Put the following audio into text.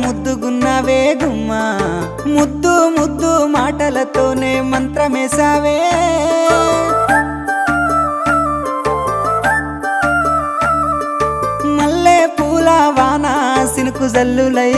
ముద్దుగున్నావే గుమ్మా ముద్దు ముద్దు మాటలతోనే మంత్రమేసావే మల్లె పూల వాన సినుకు జల్లులై